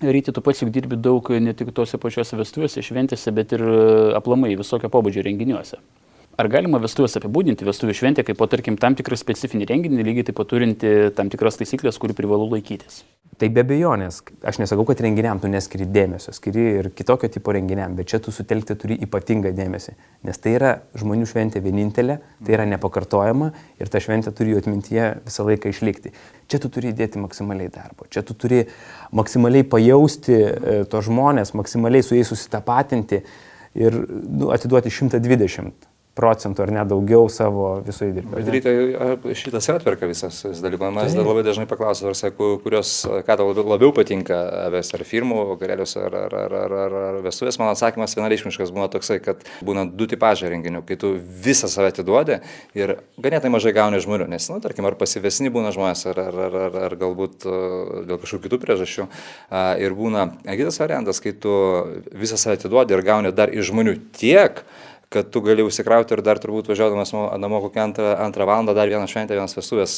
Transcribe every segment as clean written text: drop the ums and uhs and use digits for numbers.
Ryti, tu pats juk dirbi daug ne tik tose pačiose vestuvėse, šventėse, bet ir aplamai visokio pobūdžio renginiuose. Ar galima vestuvės apibūdinti, vestuvių šventę, kaip po, tarkim, tam tikrą specifinį renginį, lygiai taip pat turinti tam tikras taisyklės, kurių privalu laikytis? Tai be abejonės, aš nesakau, kad renginiam tu neskiri dėmesio, skiri ir kitokio tipo renginiam, bet čia tu sutelkti turi ypatingą dėmesį, nes tai yra žmonių šventė vienintelė, tai yra nepakartojama ir ta šventė turi jų atmintyje visą laiką išlikti. Čia tu turi įdėti maksimaliai darbo, čia tu turi maksimaliai pajausti tos žmonės, maksimaliai su jais susitapatinti ir atiduoti 120% ar net daugiau savo viso įdirbio. Bet Ryti, šitas atperka visas dalykas. Mes labai dažnai paklausom, ar sako, ką tau labiau patinka vesti, ar firmų, vakarėlius, ar vestuvės. Mano atsakymas vienareikšmiškas būna toksai, kad būna du tipažai renginių, kai tu visą save atiduodi ir ganėtinai mažai gauni žmonių, nes, tarkim, ar pasivesni būna žmonės, ar galbūt dėl kažkokių kitų priežasčių. Ir būna kitas variantas, kai tu visą save atiduodi ir gauni dar iš žmonių tiek, kad tu gali užsikrauti ir dar turbūt važiuodamas namo kokią antrą valandą dar vieną šventę, vienas vestuvės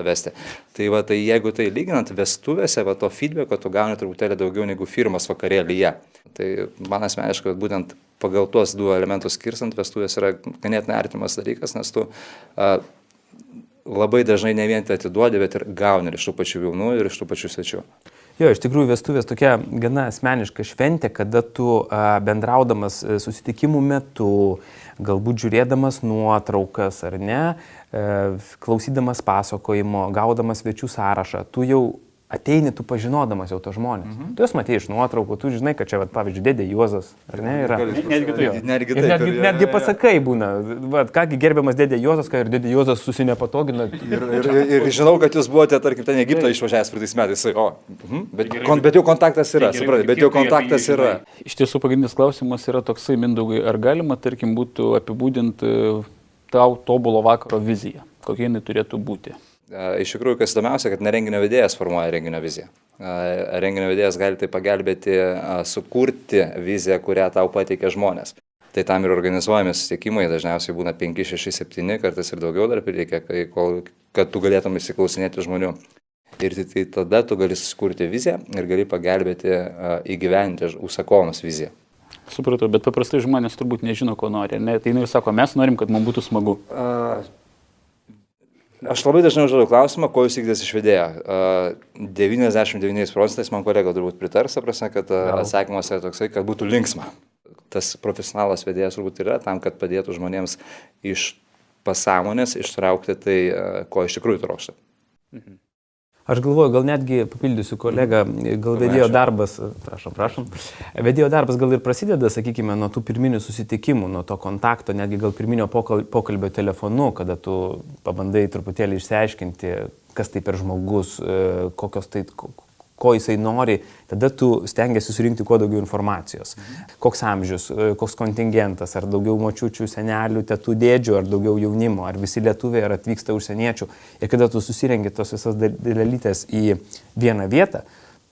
vesti. Tai jeigu tai lyginant vestuvėse, to feedbacko tu gauni truputėlį daugiau negu firmas vakarėlyje. Tai man asmeniškai, kad būtent pagal tuos du elementus skirstant, vestuvės yra ganėtinai artimas dalykas, nes tu labai dažnai ne vien tai atiduodi, bet ir gauni iš tų pačių jaunų ir iš tų pačių svečių. Jo, iš tikrųjų vestuvės tokia gana asmeniška šventė, kada tu bendraudamas susitikimų metu, galbūt žiūrėdamas nuotraukas ar ne, klausydamas pasakojimo, gaudamas svečių sąrašą, tu jau ateini, tu pažinodamas jau to žmonės. Tu jas matei iš nuotraukų, tu žinai, kad čia, pavyzdžiui, dėdė Juozas, ar ne, yra. Netgi pasakai būna, kągi gerbiamas dėdė Juozas, ką ir dėdė Juozas susinepatogina. Ir žinau, kad jūs buvote, tarkim, ten Egiptą išvažiavęs praeitais metais. Bet jau kontaktas yra, suprantate, bet jau kontaktas yra. Iš tiesų, pagrindinis klausimas yra toksai, Mindaugai, ar galima, tarkim, būtų apibūdinti tau tobulo vakaro viziją? Kokia jinai turėtų būti? Iš tikrųjų, kas įdomiausia, kad ne renginio vedėjas formuoja renginio viziją. Renginio vedėjas gali tai pagelbėti sukurti viziją, kurią tau pateikia žmonės. Tai tam ir organizuojami susitikimai, dažniausiai būna 5, 6, 7, kartais ir daugiau dar prireikia, kad tu galėtum įsiklausinėti žmonių. Ir tai tada tu gali susikurti viziją ir gali pagelbėti įgyventi užsakovams viziją. Supratau, bet paprastai žmonės turbūt nežino, ko nori. Ne? Tai jis sako, mes norim, kad mums būtų smagu. Aš labai dažnai užduodu klausimą, ko jūs tikitės iš vedėjo. 99% man kolega turbūt pritars, kad atsakymas yra toksai, kad būtų linksma. Tas profesionalas vedėjas turbūt yra tam, kad padėtų žmonėms iš pasąmonės ištraukti tai, ko iš tikrųjų trokšta. Aš galvoju, gal netgi papildysiu kolegą, gal vedėjo darbas, prašom, vedėjo darbas gal ir prasideda, sakykime, nuo tų pirminių susitikimų, nuo to kontakto, netgi gal pirminio pokalbio telefonu, kada tu pabandai truputėlį išsiaiškinti, kas tai per žmogus, ko jisai nori, tada tu stengiasi surinkti kuo daugiau informacijos. Koks amžius, koks kontingentas, ar daugiau močiučių, senelių, tetų, dėdžių, ar daugiau jaunimo, ar visi lietuviai, ar atvyksta užsieniečių. Ir kada tu susirengi tos visas dalelytės į vieną vietą,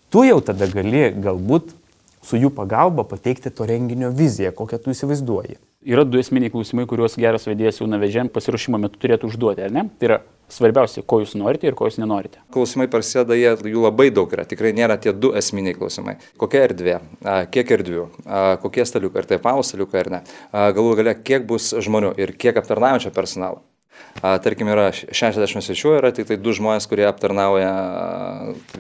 tu jau tada gali galbūt su jų pagalba pateikti to renginio viziją, kokią tu įsivaizduoji. Yra du esminiai klausimai, kuriuos geras vedėjas jau nuvežėm pasiruošimo metu turėtų užduoti, ar ne? Tai yra svarbiausia, ko jūs norite ir ko jūs nenorite. Klausimai prasideda, jų labai daug yra, tikrai nėra tie du esminiai klausimai. Kokia erdvė, kiek erdvių, kokie staliukai, ar tai apvalūs staliukai ar ne. Galų gale, kiek bus žmonių ir kiek aptarnaujančio personalo. Tarkim, yra 60 svečių, yra tik tai 2 žmonės, kurie aptarnauja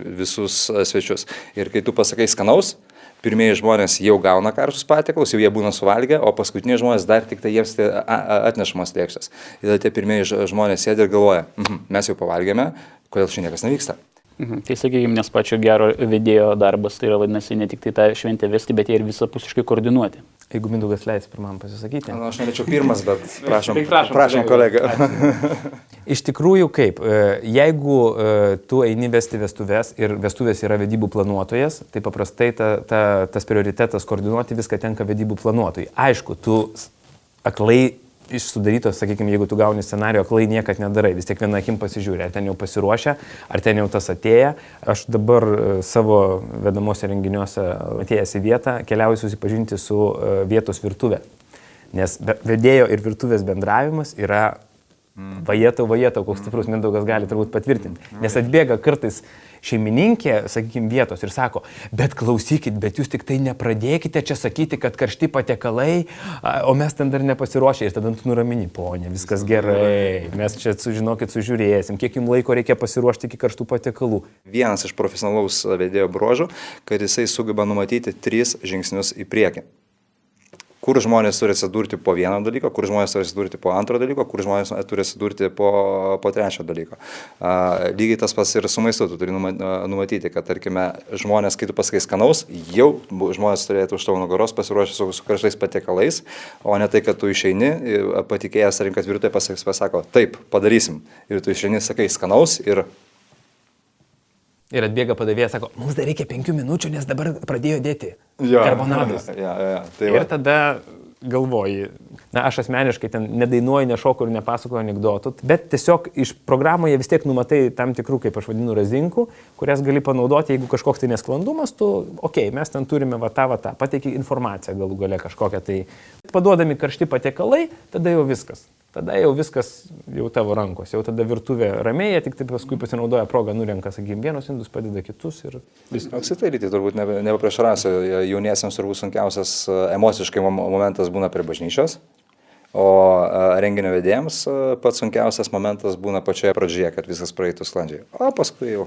visus svečius. Ir kai tu pasakai skanaus, pirmieji žmonės jau gauna karštus patiekalus, jau jie būna suvalgę, o paskutiniai žmonės dar tik tai jiems atnešamos lėkštės. Ir tie pirmieji žmonės sėdi ir galvoja, mes jau pavalgėme, kodėl šiandien niekas nevyksta. Tai sakykime, nes pačio gero vedėjo darbas, tai yra vadinasi ne tik tai tą šventę vesti, bet ir visapusiškai koordinuoti. Jeigu Mindaugas leis pirmam pasisakyti. Aš norėčiau pirmas, bet prašom kolega. Iš tikrųjų kaip, jeigu tu eini vesti vestuves ir vestuvės yra vedybų planuotojas, tai paprastai tas prioritetas koordinuoti viską tenka vedybų planuotojui. Aišku, tu aklai iš sudarytos, sakykime, jeigu tu gauni scenarijų, aklai niekad nedarai, vis tiek viena akim pasižiūrė, ar ten jau pasiruošę, ar ten jau tas atėję. Aš dabar savo vedamuose renginiuose atėjęs į vietą keliauju susipažinti su vietos virtuvė, nes vedėjo ir virtuvės bendravimas yra Vajetau, koks stiprus Mindaugas gali turbūt patvirtinti. Nes atbėga kartais šeimininkė, sakykime, vietos ir sako, bet klausykit, bet jūs tik tai nepradėkite čia sakyti, kad karšti patiekalai, o mes ten dar nepasiruošę. Ir tada tu nuramini, ponė, viskas gerai, mes čia, žinokit, sužiūrėsim, kiek jums laiko reikia pasiruošti iki karštų patiekalų. Vienas iš profesionalaus vedėjo bruožų, kad jisai sugeba numatyti 3 žingsnius į priekį. Kur žmonės turi atsidurti po vieno dalyko, kur žmonės turi atsidurti po antro dalyko, kur žmonės turi atsidurti po trečio dalyko. Lygiai tas pats ir su maistu, tu turi numatyti, kad, tarkime, žmonės, kai tu pasakai skanaus, jau žmonės turėtų už tavo nugaros pasiruošę su karštais patiekalais, o ne tai, kad tu išeini, patikėjęs, ar kad virtuvė pasako, taip, padarysim. Ir tu išeini, sakai, skanaus ir... Ir atbėga padavėjas, sako, mums dar reikia 5 minučių, nes dabar pradėjo dėti karbonadus. Tai ir tada galvoji, aš asmeniškai ten nedainuoju, nešoku ir nepasakoju anekdotų, bet tiesiog iš programoje vis tiek numatai tam tikrų, kaip aš vadinu, razinkų, kurias gali panaudoti, jeigu kažkoks tai nesklandumas, tu, mes ten turime va tą, pateiki informaciją galų gale kažkokią, tai paduodami karšti patiekalai, tada jau viskas. Tada jau viskas jau tavo rankos, jau tada virtuvė ramiai, tik tai paskui pasinaudoja progą, nurenka, sakykime, vienus indus, padeda kitus. Ir... Apsitai, turbūt nepaprieštarausiu, jauniesiams turbūt sunkiausias emociškai momentas būna prie bažnyčios, o renginio vedėjams pats sunkiausias momentas būna pačioje pradžioje, kad viskas praeitų sklandžiai, o paskui jau.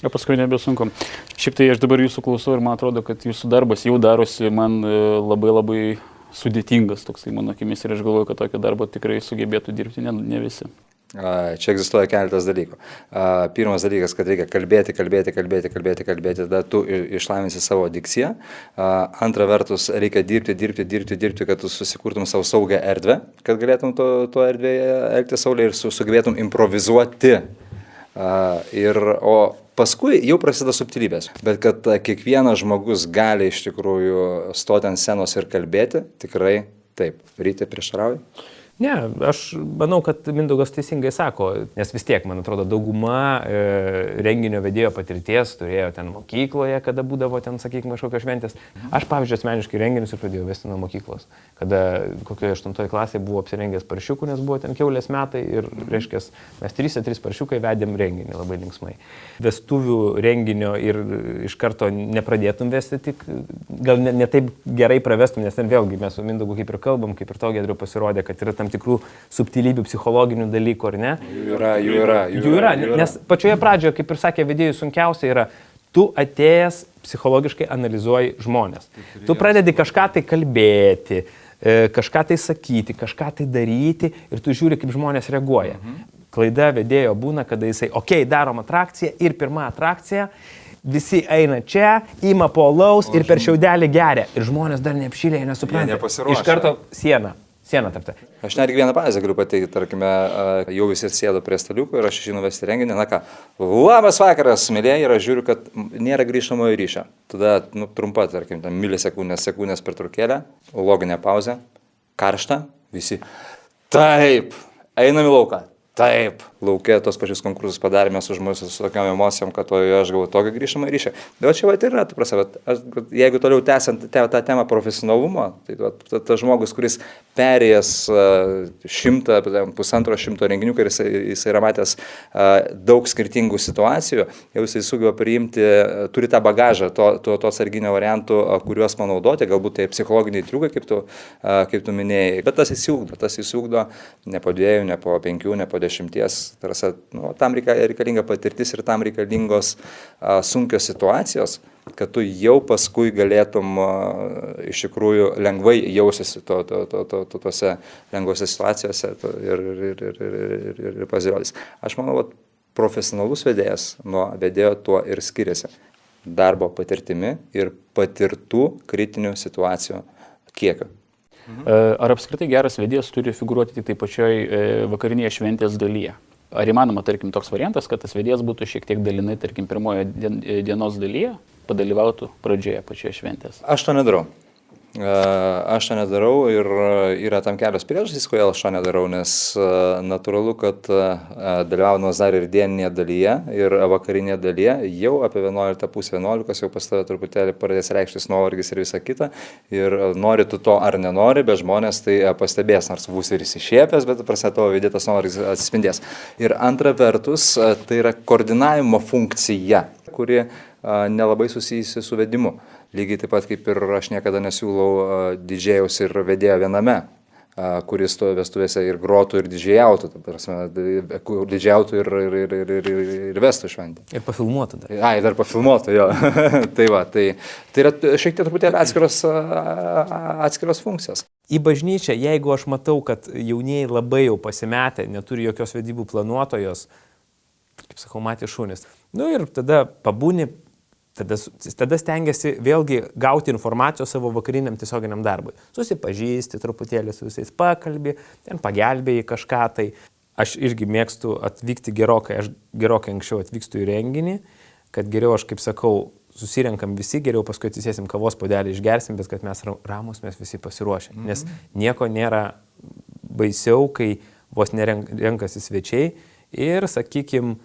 O paskui nebesunku. Šiaip tai aš dabar jūsų klausau ir man atrodo, kad jūsų darbas jau darosi man labai sudėtingas toksai mano akimis ir aš galvoju, kad tokio darbo tikrai sugebėtų dirbti ne visi. Čia egzistuoja keletas dalykų. Pirmas dalykas, kad reikia kalbėti, tada tu išlavinsi savo dikciją. Antra vertus, reikia dirbti, kad tu susikurtum savo saugę erdvę, kad galėtum to erdvėje elgti saulė ir sugebėtum improvizuoti. O paskui jau prasideda subtilybės, bet kad kiekvienas žmogus gali iš tikrųjų stoti ant scenos ir kalbėti, tikrai taip. Rytė prieštarauja? Ne, aš manau, kad Mindaugas teisingai sako, nes vis tiek, man atrodo, dauguma renginio vedėjo patirties turėjo ten mokykloje, kada būdavo ten, sakykime, kažkokios šventės. Aš, pavyzdžiui, asmeniškai renginius ir pradėjau vesti nuo mokyklos, kada kokioje 8 klasėje buvo apsirengęs paršiukų, nes buvo ten kiaulės metai ir, reiškia, mes 3 paršiukai vedėm renginį labai linksmai. Vestuvių renginio ir iš karto nepradėtum vesti, tik gal ne taip gerai pravestum, nes ten vėlgi mes su Mindaugu kaip ir kalbam, kaip ir to Giedriu pasirodė, kad yra tam tikrų subtilybių, psichologinių dalykų, ar ne? Jų yra. Nes pačioje pradžioje, kaip ir sakė vedėjui, sunkiausia yra, tu atėjęs psichologiškai analizuoji žmonės. Tu pradedi kažką tai kalbėti, kažką tai sakyti, kažką tai daryti ir tu žiūri, kaip žmonės reaguoja. Klaida vedėjo būna, kada jisai, darom atrakciją ir pirma atrakcija, visi eina čia, ima po alaus ir per šiaudelį geria. Ir žmonės dar neapšylė, nesupranta. Iš karto siena tarpta. Aš netgi vieną pavyzdį galiu pateikti, tarkime, jau visi sėdo prie staliukų ir aš išeinu vesti renginį, labas vakaras, mėlyje, ir aš žiūriu, kad nėra grįžtamojo ryšio. Tada, trumpa, tarkim, milisekundės pertraukėlė, loginė pauzė, karšta, visi, taip, einam į lauką. Taip, lauke tos pačius konkursus padarėme su žmonės su tokiam emocijom, kad aš gavau tokį grįžtamą ryšį. Bet čia yra, jeigu toliau tęsiant tą temą profesionalumo, tai tas žmogus, kuris perėjęs 100-150 renginių, ir jisai yra matęs daug skirtingų situacijų, jau jisai sugeba priimti, turi tą bagažą, to atsarginio variantų, kuriuos panaudoti, galbūt tai psichologiniai triukai, kaip tu minėjai, bet tas įsiugdo ne po 2, ne po 5, ne po 10, tam reikalinga patirtis ir tam reikalingos sunkios situacijos, kad tu jau paskui galėtum iš tikrųjų lengvai jausis tose lengvose situacijose ir pasirodys. Aš manau, kad profesionalus vedėjas nuo vedėjo tuo ir skiriasi. Darbo patirtimi ir patirtų kritinių situacijų kiekiu. Ar apskritai geras vedėjas turi figūruoti tik tai pačioj vakarinėje šventės dalyje? Ar įmanoma, tarkim, toks variantas, kad tas vedėjas būtų šiek tiek dalinai, tarkim, pirmoje dienos dalyje, padalyvautų pradžioje pačioje šventės? Aš to nedarau. Aš to nedarau ir yra tam kelios priežastys, kodėl aš to nedarau, nes natūralu, kad dalyvaudamas dar ir dieninėje dalyje, ir vakarinėje dalyje, jau apie 11:30 jau pas tave truputėlį pradės reikštis nuovargis ir visa kita. Ir nori tu to ar nenori, bet žmonės tai pastebės, nors būsi ir išsišiepęs, bet prasme tavo vidėtas nuovargis atsispindės. Ir antra vertus, tai yra koordinavimo funkcija, kuri nelabai susijusi su vedimu. Lygiai taip pat kaip ir aš niekada nesiūlau didžėjaus ir vedėjo viename, kuris to vestuvėse ir grotų, ir didžėjautų, didžėjautų ir vestų šventę. Ir pafilmuotų dar. Dar pafilmuotų, jo. Tai yra šiek tiek truputėlį atskiros funkcijos. Į bažnyčią, jeigu aš matau, kad jaunieji labai jau pasimetę, neturi jokios vedybų planuotojos, kaip sakau, matė šunis. Ir tada pabūni, tada stengiasi vėlgi gauti informacijos savo vakariniam tiesioginiam darbui. Susipažįsti truputėlį su visais, pakalbį, ten pagelbėjai kažką tai. Aš irgi mėgstu atvykti gerokai, aš gerokai anksčiau atvykstu į renginį, kad geriau aš, kaip sakau, susirenkam visi, geriau paskui atsisėsim kavos puodelį, išgersim, bet kad mes ramus, mes visi pasiruošę. Nes nieko nėra baisiau, kai vos nerenkasi svečiai ir, sakykim,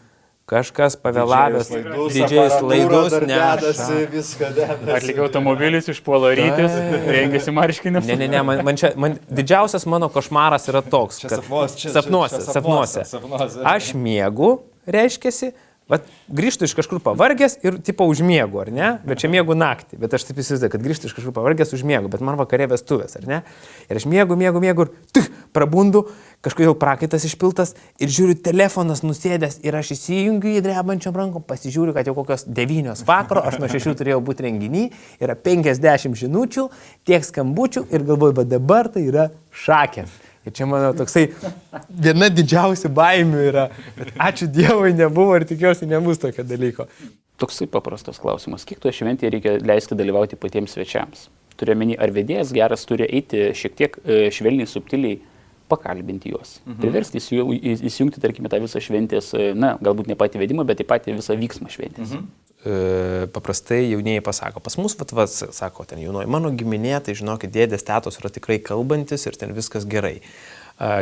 kažkas pavėlavęs, didžiais laidus neša. Atlikai automobilis, išpuola rytis, rengėsi marškinius. Ne, man didžiausias mano košmaras yra toks, kad sapnuose. Aš miegu, reiškiasi, grįžtu iš kažkur pavargęs ir tipo užmiegu, ar ne? Bet čia miegu naktį, bet aš taip įsivaizduoju, kad grįžtu iš kažkur pavargęs užmiegu, bet man vakare vestuvės, ar ne? Ir aš miegu ir prabundu, kažkodėl prakaitas išpiltas ir žiūriu, telefonas nusėdęs ir aš įsijungiu į drebančiom rankom, pasižiūriu, kad jau kokios 9 vakaro, aš nuo 6 turėjau būti renginį, yra 50 žinučių, tiek skambučių ir galvoju, bet dabar tai yra šakės. Ir čia mano toksai viena didžiausių baimių yra, bet ačiū Dievui nebuvo ir tikiuosi nebus tokio dalyko. Toksai paprastas klausimas. Kiek toje šventėje reikia leisti dalyvauti patiems svečiams? Turiu omeny, ar vedėjas geras turi eiti šiek tiek švelniai, subtiliai pakalbinti juos. Priversti įsijungti, tarkime, tą visą šventės, galbūt ne patį vedimą, bet į patį visą vyksmą šventės. Paprastai jaunieji pasako, pas mus, sako ten jaunoji, mano giminė, tai žinokit, dėdės, tetos yra tikrai kalbantis ir ten viskas gerai.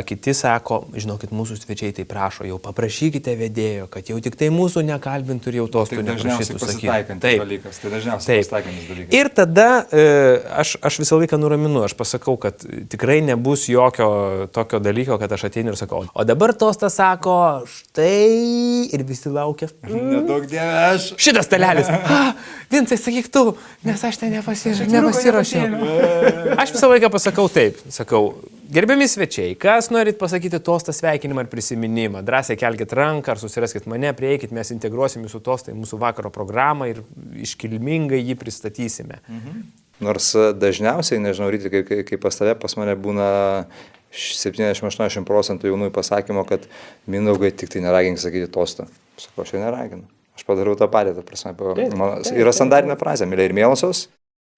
Kiti sako, žinokit, mūsų svečiai tai prašo, jau paprašykite vedėjo, kad jau tik tai mūsų nekalbintų ir jau tostų neprašytų sakyti. Tai dažniausiai pasitaikantis dalykas. Ir tada aš visą laiką nuraminu, aš pasakau, kad tikrai nebus jokio tokio dalyko, kad aš ateinu ir sakau, o dabar tostas sako, štai ir visi laukia. Nedaug dieve aš. Šitas stalelis. Vincai, sakyk tu, nes aš ten nepasiruošiau. Aš visą laiką pasakau taip, sakau, gerbiami svečiai, kas norit pasakyti tostą sveikinimą ar prisiminimą, drąsiai kelkit ranką ar susiraskit mane, prieikit, mes integruosim jūsų tostą į mūsų vakaro programą ir iškilmingai jį pristatysime. Nors dažniausiai, nežinau, ryti, kaip pas tave, pas mane būna 70-80% jaunųjų pasakymo, kad Mindaugai tik tai neragink sakyti tostą. Sakau, aš jau neraginu. Aš padarau tą patį, ta prasme. Yra standartinė frazė, myliai ir mielosios.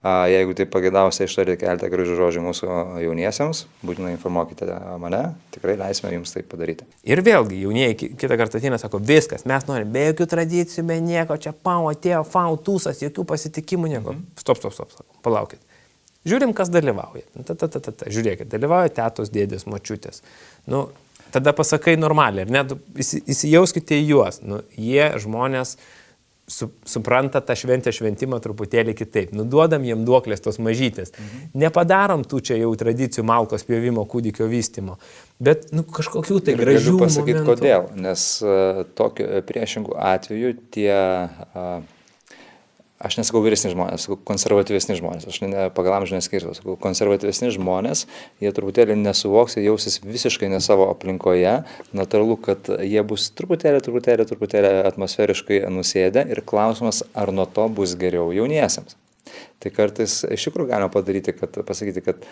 Jeigu tai pageidausite ištarti keletą gražių žodžių mūsų jauniesiems, būtinai informuokite mane, tikrai leisime jums tai padaryti. Ir vėlgi, jaunieji kitą kartą ateina, sako, viskas, mes norim be jokių tradicijų, be nieko, čia atėjo, tūsas, jokių pasitikimų, nieko. Stop, palaukit. Žiūrim, kas dalyvauja. Žiūrėkit, dalyvauja tetos, dėdės, močiutės. Tada pasakai normaliai, ar ne, įsijauskite į juos. Jie žmonės supranta tą šventimą truputėlį kitaip. Duodam jiem duoklės tos mažytės. Nepadarom tų čia jau tradicijų malkos pjovimo, kūdikio vystymo. Bet kažkokių tai gražių momentų. Galiu pasakyti kodėl, nes tokiu priešingų atveju tie... Aš nesakau vyresni žmonės, sakau konservatyvesni žmonės, aš pagal amžių neskirsiu, sakau konservatyvesni žmonės, jie truputėlį nesuvoks, jie jausis visiškai ne savo aplinkoje, natūralu, kad jie bus truputėlį atmosferiškai nusėdę ir klausimas, ar nuo to bus geriau jauniesiems. Tai kartais iš tikrųjų galima pasakyti, kad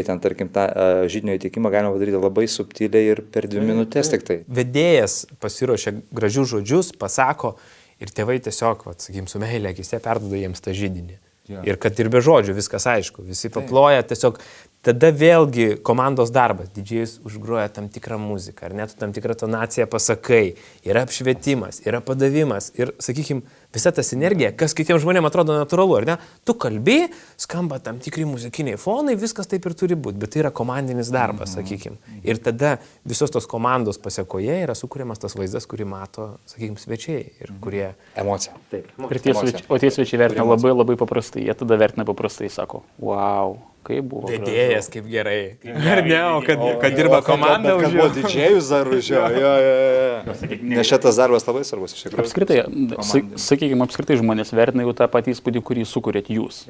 ten tarkim tą židinio įteikimą galima padaryti labai subtiliai ir per 2 minutės tik tai. Vedėjas pasiruošia gražius žodžius, pasako, ir tėvai tiesiog, sakykim, su meilė akise perduoda jiems tą židinį. Ja. Ir kad ir be žodžių viskas aišku, visi paploja, tiesiog tada vėlgi komandos darbas, didžėjus užgroja tam tikrą muziką, ar net tam tikrą tonaciją pasakai, yra apšvietimas, yra padavimas ir, sakykim, visa ta sinergija, kas kitiems žmonėms atrodo natūralu, ar ne? Tu kalbi, skamba tam tikri muzikiniai fonai, viskas taip ir turi būti, bet tai yra komandinis darbas, sakykime. Ir tada visos tos komandos pasiekoje yra sukūriamas tas vaizdas, kurį mato, sakykime, svečiai ir kurie... Emocija. Taip. Ir tie svečiai vertina labai labai paprastai. Jie tada vertina paprastai, sako, wow, kaip buvo. Vedėjas, kaip gerai. Ar ne, o kad dirba komanda už jo. Didžėjus dar už jo. Nes šitas darbas labai svarbus iš tikrųjų. Apskritai, sakykime, apskritai žmonės vertina jau tą patį įspūdį, kurį sukūrėt jūs.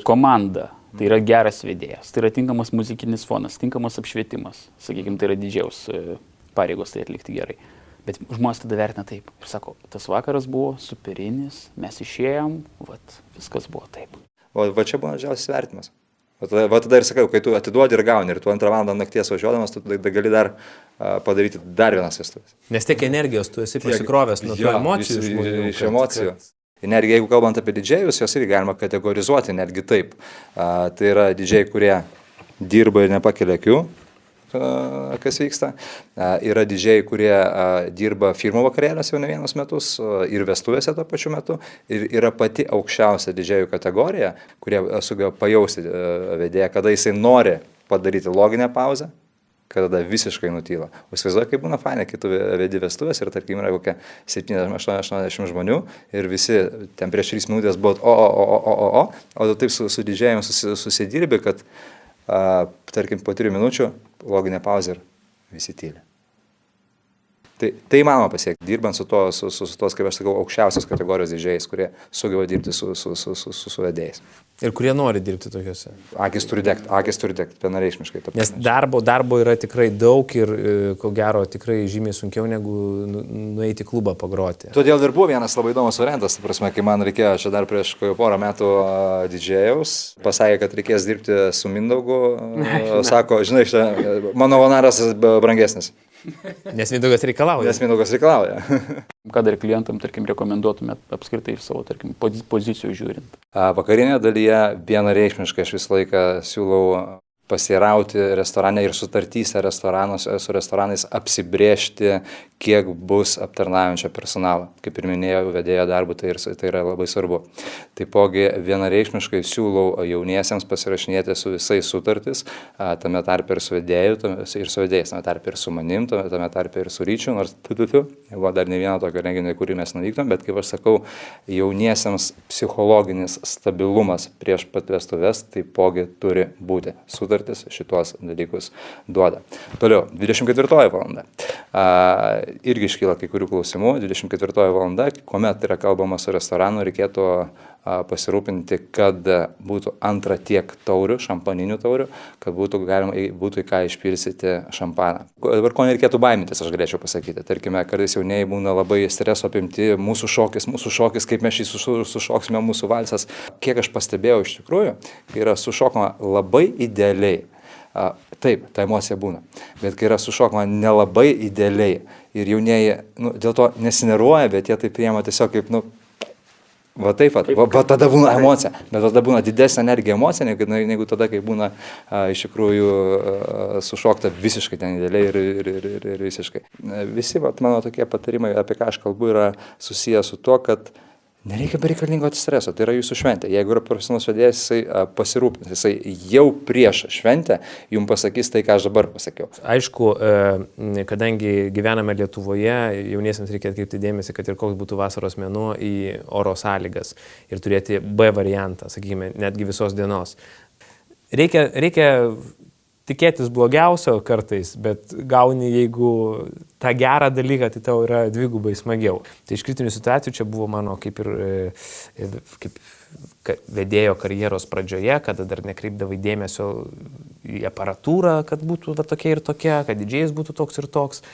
Komanda. Tai yra geras vedėjas, tai yra tinkamas muzikinis fonas, tinkamas apšvietimas. Sakykime, tai yra didžiaus pareigos tai atlikti gerai. Bet žmonės tada vertina taip. Ir sako, tas vakaras buvo superinis, mes išėjom, viskas buvo taip. Va čia buvo didžiausias vertimas. Va tada ir sakau, kai tu atiduodi ir gauni, ir tu 2 valandą nakties važiuodamas, tu gali dar padaryti dar vienas vestuvės. Nes tiek energijos tu esi pasikrovęs nuo tų emocijų žmonių. Iš emocijų. Energija, jeigu kalbant apie didžėjus, jos irgi galima kategorizuoti netgi taip. Tai yra didžėjai, kurie dirba ir nepakelia akių, kas vyksta. Yra didžėjai, kurie dirba firmų vakarėliuose jau ne vienus metus ir vestuvėse tuo pačiu metu. Ir yra pati aukščiausia didžėjų kategorija, kurie sugeba pajausti vedėją, kada jisai nori padaryti loginę pauzę, kada visiškai nutyla. Įsivaizduoju, kaip būna fainai, kai tu vedi vestuvės ir tarkim yra kokia 70-80 žmonių ir visi ten prieš 3 minutės buvo o taip su didžėjim susidirbi, kad tarkim po 3 minučių loginė pauzė ir visi tyli. Tai įmanoma pasiekti, dirbant su tos, kaip aš sakau, aukščiausios kategorijos didžėjais, kurie sugeba dirbti su vedėjais. Ir kurie nori dirbti tokiuose. Akis turi degti, vienareikšmiškai. Nes darbo yra tikrai daug ir, ko gero, tikrai žymiai sunkiau negu nueiti į klubą pagroti. Todėl ir buvo vienas labai įdomus variantas, ta prasme, kai man reikėjo, čia dar prieš porą metų didžėjaus, pasakė, kad reikės dirbti su Mindaugu, sako, žinai, mano honoraras brangesnis. Nes Mindaugas reikalauja. Ką dar klientam, tarkim, rekomenduotumėt apskritai iš savo, tarkim, pozicijų žiūrint? Vakarinėje dalyje vienareikšmiškai aš visą laiką siūlau pasirauti restorane ir sutartyse su restoranais apsibrėžti, kiek bus aptarnaujančio personalo. Kaip ir minėjau, vedėjo darbų tai yra labai svarbu. Taipogi vienareikšmiškai siūlau jauniesiems pasirašinėti su visais sutartis, tame tarpe ir su vedėju, ir su vedėjais, tame tarpe ir su manim, tame tarpe ir su Ryčiu, nors buvo dar ne vieno tokio renginio, kurį mes nuvyktom, bet kaip aš sakau, jauniesiems psichologinis stabilumas prieš pat vestuves taipogi turi būti. Sutartis šitos dalykus duoda. Toliau, 24 valanda. Irgi iškyla kai kurių klausimų. 24 valanda, kuomet yra kalbama su restoranu, reikėtų pasirūpinti, kad būtų antra tiek taurių, šampaninių taurių, kad būtų galima į ką išpilsyti šampaną. Dabar ko nereikėtų baimintis, aš galėčiau pasakyti. Tarkime, kartais jaunieji būna labai streso apimti, mūsų šokis, kaip mes šį sušoksime, mūsų valsas. Kiek aš pastebėjau iš tikrųjų, kai yra sušokama labai idealiai. Taip, ta emocija būna, bet kai yra sušokama nelabai idealiai ir jaunieji dėl to nesineruoja, bet jie tai priima tiesiog kaip, va taip pat, va tada būna emocija, bet tada būna didesnė energija emocija, negu tada, kai būna iš tikrųjų sušokta visiškai ten idealiai ir visiškai. Visi, mano tokie patarimai, apie ką aš kalbu, yra susiję su tuo, kad nereikia bereikalingo streso, tai yra jūsų šventė. Jeigu yra profesionalus vedėjas, jisai pasirūpins, jisai jau prieš šventę jums pasakys tai, ką aš dabar pasakiau. Aišku, kadangi gyvename Lietuvoje, jauniesiems reikia atkreipti dėmesį, kad ir koks būtų vasaros mėnuo į oro sąlygas ir turėti B variantą, sakykime, netgi visos dienos. Reikia tikėtis blogiausio kartais, bet gauni, jeigu tą gerą dalyką, tai tau yra dvigubai smagiau. Tai iš kritinių situacijų čia buvo mano kaip vedėjo karjeros pradžioje, kada dar nekreipdavai dėmesio į aparatūrą, kad būtų tokia ir tokia, kad didžėjus būtų toks ir toks.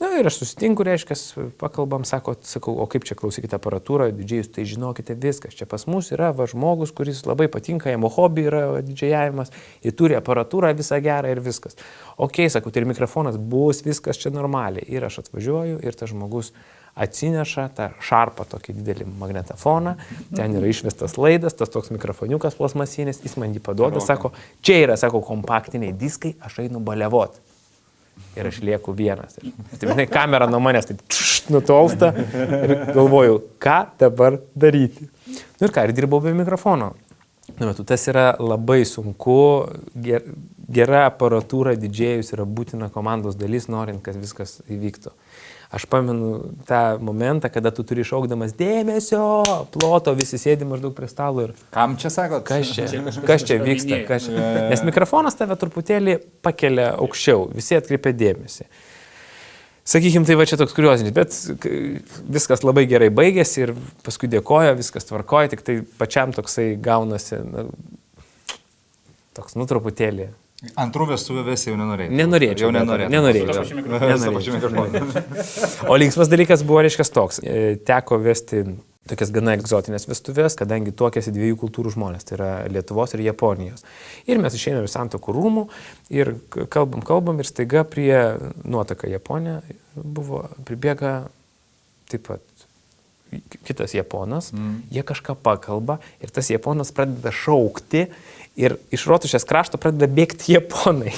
Ir aš susitinku, reiškia, pakalbam, sakau, o kaip čia klausykite aparatūrą, didžėjus, tai žinokite viskas. Čia pas mus yra žmogus, kuris labai patinka, jam hobi yra didžėjavimas, jis turi aparatūrą visą gerą ir viskas. Ok, sakau, tai ir mikrofonas bus, viskas čia normaliai. Ir aš atvažiuoju ir tas žmogus atsineša tą šarpą tokį didelį magnetofoną, ten yra išvestas laidas, tas toks mikrofoniukas plasmasinis, jis man jį paduoda, sako, čia yra, sako, kompaktiniai diskai, aš einu baliavot. Ir aš lieku vienas. Ir, žinai, kamera nuo manęs, tai nutolsta ir galvoju, ką dabar daryti. Nu ir ką, ir dirbau be mikrofono. Tas yra labai sunku, gera aparatūra didžėjus yra būtina komandos dalis, norint, kad viskas įvyktų. Aš pamenu tą momentą, kada tu turi šaukdamas dėmesio, ploto, visi sėdi maždaug prie stalo ir... Kam čia sakot? Kas čia vyksta? Nes mikrofonas tave truputėlį pakelia aukščiau, visi atkreipia dėmesį. Sakykim, tai va čia toks kuriozinis, bet viskas labai gerai baigėsi ir paskui dėkoja, viskas tvarkoja, tik tai pačiam toksai gaunasi, toks, truputėlį. Antrų vestuvių vesti jau nenorėjau. Nenorėčiau. O linksmas dalykas buvo, reiškia, toks. Teko vesti tokias gana egzotinės vestuvės, kadangi tuokėsi dviejų kultūrų žmonės, tai yra Lietuvos ir Japonijos. Ir mes išėjome į Santuokų rūmų ir kalbam ir staiga prie nuotaka Japonija buvo, pribėga taip pat kitas Japonas, jie kažką pakalba ir tas Japonas pradeda šaukti ir iš Rotušės krašto pradeda bėgti Japonai.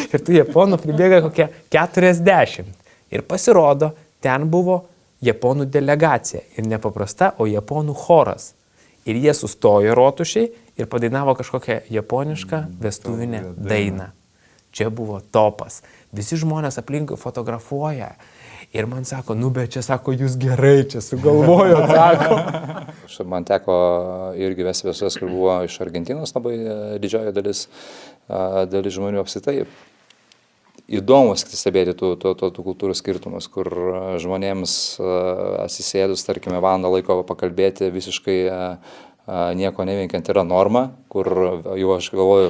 Ir tų Japonų pribėga kokie 40. Ir pasirodo, ten buvo Japonų delegacija. Ir nepaprasta, o Japonų choras. Ir jie sustojo Rotušėj ir padainavo kažkokią japonišką vestuvinę dainą. Čia buvo topas. Visi žmonės aplinkui fotografuoja. Ir man sako, bet čia sako, jūs gerai čia sugalvojot, sako. Man teko irgi vesti vestuves, kur buvo iš Argentinos labai didžioji dalis žmonių apsitai. Įdomus stebėti tų kultūrų skirtumus, kur žmonėms atsisėdus, tarkime, valandą laiko pakalbėti visiškai nieko neveikiant yra norma, kur jau aš galvoju,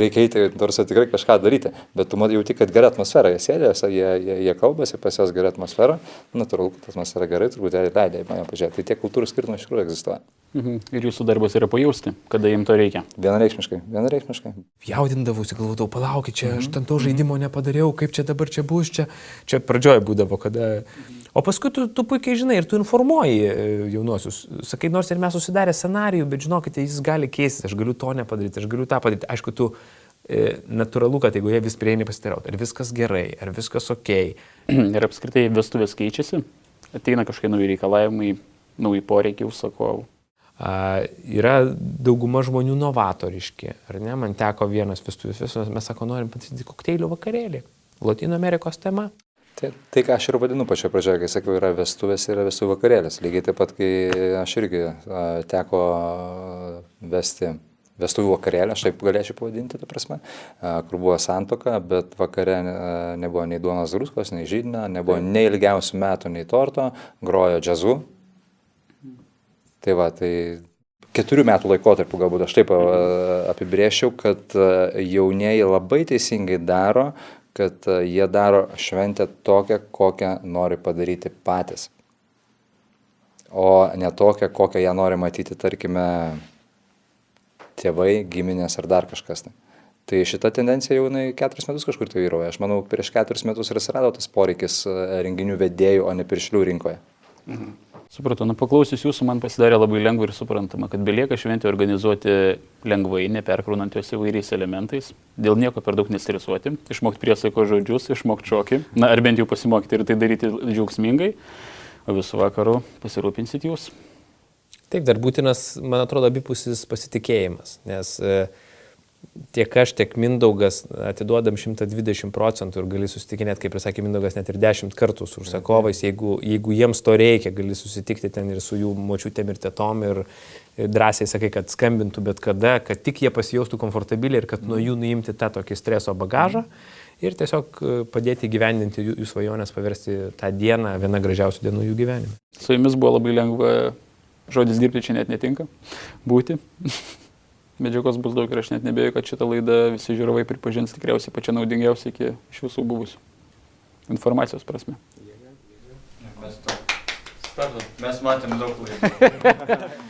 reikia eiti, nors tikrai kažką daryti, bet tu jauti, kad gera atmosfera, jie sėdė, jie kalbasi, pas jos gera atmosfera, natūralu, kad atmosfera gerai, turbūt leidė mane pažiūrėti. Tai tie kultūrų skirtumai iš tikrųjų egzistuoja. Ir jūsų darbas yra pajausti, kada jums to reikia? Vienareikšmiškai. Jaudindavausi, galvodavau, palaukit, čia aš ten to žaidimo nepadariau, kaip čia dabar čia bus, čia pradžioje būdavo, kada... O paskui tu puikiai žinai ir tu informuoji jaunosius. Sakai, nors ir mes susidarę scenarijų, bet žinokite, jis gali keistis, aš galiu to nepadaryti, aš galiu tą padaryti. Aišku, tu natūralu, kad jeigu jie vis prieini pasiteirauti, ar viskas gerai, ar viskas okei. Ir apskritai vestuvės keičiasi, ateina kažkokie nauji reikalavimai, nauji poreikiai užsakovų. Yra dauguma žmonių novatoriški, ar ne? Man teko vienas vestuvės, mes sako, norim padaryti kokteilių vakarėlį, Lotynų Amerikos tema. Tai, ką aš ir vadinu pačioje pradžioje, kai sakiau, yra vestuvės ir yra vestuvių vakarėlis. Lygiai taip pat, kai aš irgi teko vesti vestuvių vakarėlį, aš taip galėčiau pavadinti, ta prasme, kur buvo santuoka, bet vakare nebuvo nei duonos druskos, nei žydinio, nebuvo nei ilgiausių metų, nei torto, grojo džiazu. Tai va, tai 4 metų laikotarpiu galbūt aš taip apibrėžčiau, kad jaunieji labai teisingai daro, kad jie daro šventę tokią, kokią nori padaryti patys. O ne tokią, kokią jie nori matyti, tarkime, tėvai, giminės ar dar kažkas. Tai šita tendencija jau 4 metus kažkur tai vyrauja. Aš manau, prieš 4 metus ir atsirado tas poreikis renginių vedėjų, o ne piršlių rinkoje. Supratau, paklausius jūsų man pasidarė labai lengva ir suprantama, kad belieka šventę organizuoti lengvai, neperkraunant jos įvairiais elementais, dėl nieko per daug nestresuoti, išmokti priesaiko žodžius, išmokti šokį, ar bent jau pasimokyti ir tai daryti džiaugsmingai, o visų vakarų pasirūpinsit jūs. Taip, dar būtinas, man atrodo, abipusis pasitikėjimas, nes tiek aš, tiek Mindaugas atiduodam 120% ir gali susitikinėti, kaip ir sakė Mindaugas, net ir 10 kartų su užsakovais, jeigu jiems to reikia, gali susitikti ten ir su jų močiutėm ir tėtom ir drąsiai sakai, kad skambintų bet kada, kad tik jie pasijaustų komfortabiliai ir kad nuo jų nuimti tą tokį streso bagažą ir tiesiog padėti gyvendinti jų svajonės, paversti tą dieną vieną gražiausių dienų jų gyvenime. Su jumis buvo labai lengva, žodis dirbti čia net netinka, būti. Medžiagos bus daug ir aš net nebėjau, kad šitą laidą visi žiūrovai pripažins tikriausiai pačią naudingiausią iki iš visų buvusių. Informacijos prasme. Mes matėm daug laidų.